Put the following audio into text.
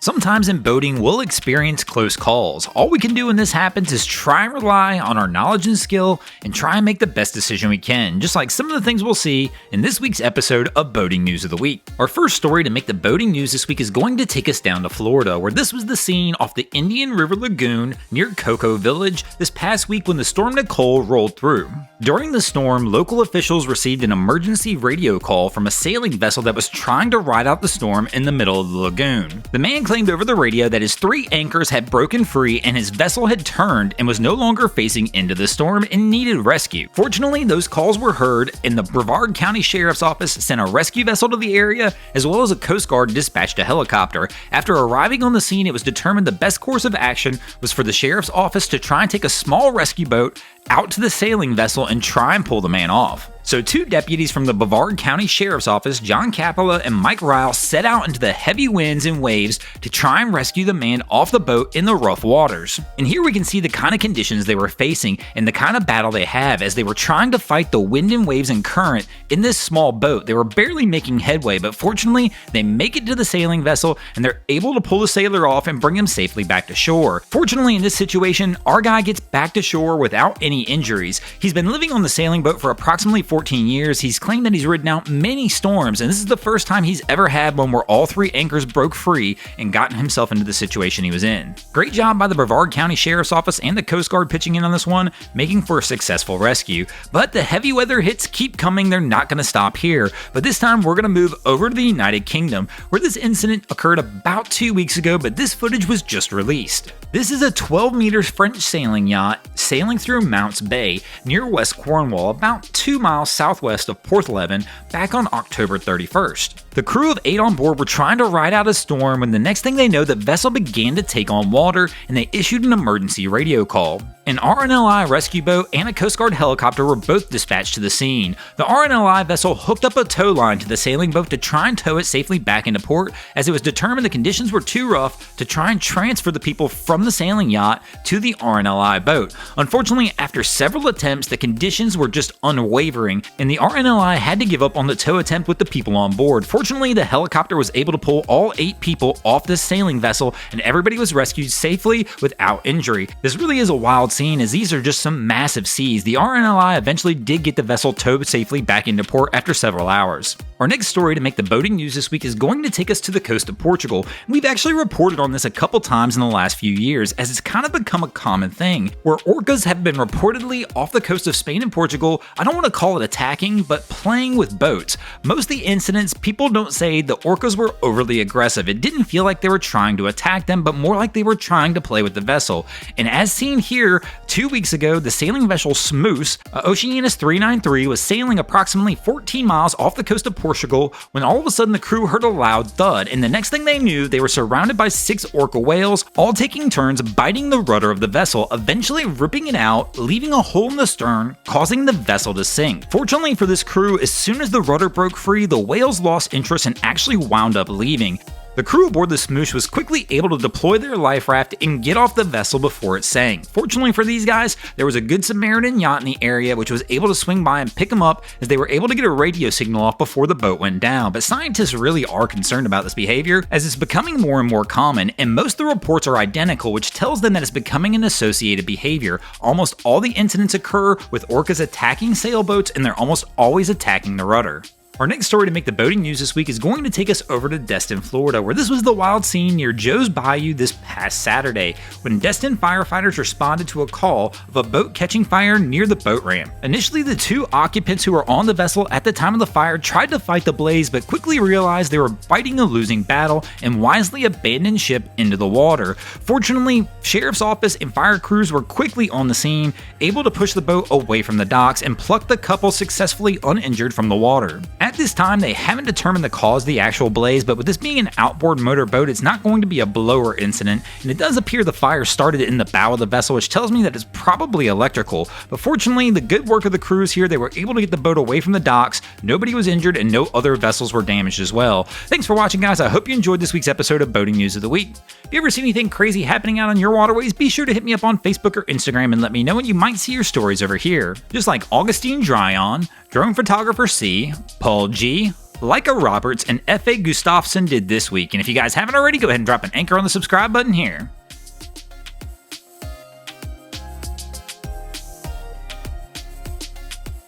Sometimes in boating, we'll experience close calls. All we can do when this happens is try and rely on our knowledge and skill and try and make the best decision we can, just like some of the things we'll see in this week's episode of Boating News of the Week. Our first story to make the boating news this week is going to take us down to Florida, where this was the scene off the Indian River Lagoon near Cocoa Village this past week when the storm Nicole rolled through. During the storm, local officials received an emergency radio call from a sailing vessel that was trying to ride out the storm in the middle of the lagoon. The man claimed over the radio that his 3 anchors had broken free and his vessel had turned and was no longer facing into the storm and needed rescue. Fortunately, those calls were heard and the Brevard County Sheriff's Office sent a rescue vessel to the area as well as a Coast Guard dispatched a helicopter. After arriving on the scene, it was determined the best course of action was for the Sheriff's Office to try and take a small rescue boat out to the sailing vessel and try and pull the man off. So 2 deputies from the Brevard County Sheriff's Office, John Capella and Mike Ryle, set out into the heavy winds and waves to try and rescue the man off the boat in the rough waters. And here we can see the kind of conditions they were facing and the kind of battle they have as they were trying to fight the wind and waves and current in this small boat. They were barely making headway, but fortunately they make it to the sailing vessel and they're able to pull the sailor off and bring him safely back to shore. Fortunately, in this situation, our guy gets back to shore without any injuries. He's been living on the sailing boat for approximately 14 years. He's claimed that he's ridden out many storms, and this is the first time he's ever had one where all 3 anchors broke free and gotten himself into the situation he was in. Great job by the Brevard County Sheriff's Office and the Coast Guard pitching in on this one, making for a successful rescue. But the heavy weather hits keep coming. They're not going to stop here. But this time we're going to move over to the United Kingdom, where this incident occurred about 2 weeks ago, but this footage was just released. This is a 12-meter French sailing yacht sailing through Mounts Bay near West Cornwall, about 2 miles southwest of Portleven, back on October 31st. The crew of 8 on board were trying to ride out a storm when the next thing they know, the vessel began to take on water and they issued an emergency radio call. An RNLI rescue boat and a Coast Guard helicopter were both dispatched to the scene. The RNLI vessel hooked up a tow line to the sailing boat to try and tow it safely back into port, as it was determined the conditions were too rough to try and transfer the people from the sailing yacht to the RNLI boat. Unfortunately, after several attempts, the conditions were just unwavering, and the RNLI had to give up on the tow attempt with the people on board. Fortunately, the helicopter was able to pull all 8 people off the sailing vessel, and everybody was rescued safely without injury. This really is a wild scene, as these are just some massive seas. The RNLI eventually did get the vessel towed safely back into port after several hours. Our next story to make the boating news this week is going to take us to the coast of Portugal. We've actually reported on this a couple times in the last few years, as it's kind of become a common thing, where orcas have been reportedly off the coast of Spain and Portugal. I don't want to call it attacking, but playing with boats. Most of the incidents, people don't say the orcas were overly aggressive. It didn't feel like they were trying to attack them, but more like they were trying to play with the vessel. And as seen here, 2 weeks ago, the sailing vessel Smoose, Oceanus 393, was sailing approximately 14 miles off the coast of Portugal when all of a sudden the crew heard a loud thud, and the next thing they knew, they were surrounded by 6 orca whales, all taking turns biting the rudder of the vessel, eventually ripping it out, leaving a hole in the stern, causing the vessel to sink. Fortunately for this crew, as soon as the rudder broke free, the whales lost interest and actually wound up leaving. The crew aboard the Smoosh was quickly able to deploy their life raft and get off the vessel before it sank. Fortunately for these guys, there was a Good Samaritan yacht in the area which was able to swing by and pick them up, as they were able to get a radio signal off before the boat went down. But scientists really are concerned about this behavior, as it's becoming more and more common, and most of the reports are identical, which tells them that it's becoming an associated behavior. Almost all the incidents occur with orcas attacking sailboats, and they're almost always attacking the rudder. Our next story to make the boating news this week is going to take us over to Destin, Florida, where this was the wild scene near Joe's Bayou this past Saturday, when Destin firefighters responded to a call of a boat catching fire near the boat ramp. Initially, the 2 occupants who were on the vessel at the time of the fire tried to fight the blaze, but quickly realized they were fighting a losing battle and wisely abandoned ship into the water. Fortunately, Sheriff's Office and fire crews were quickly on the scene, able to push the boat away from the docks and pluck the couple successfully uninjured from the water. At this time, they haven't determined the cause of the actual blaze, but with this being an outboard motor boat, it's not going to be a blower incident, and it does appear the fire started in the bow of the vessel, which tells me that it's probably electrical. But fortunately, the good work of the crews here, they were able to get the boat away from the docks, nobody was injured, and no other vessels were damaged as well. Thanks for watching, guys. I hope you enjoyed this week's episode of Boating News of the Week. If you ever see anything crazy happening out on your waterways, be sure to hit me up on Facebook or Instagram and let me know, and you might see your stories over here. Just like Augustine Dryon, Drone Photographer C, Paul G, like a Roberts and F.A. Gustafsson did this week. And if you guys haven't already, go ahead and drop an anchor on the subscribe button here.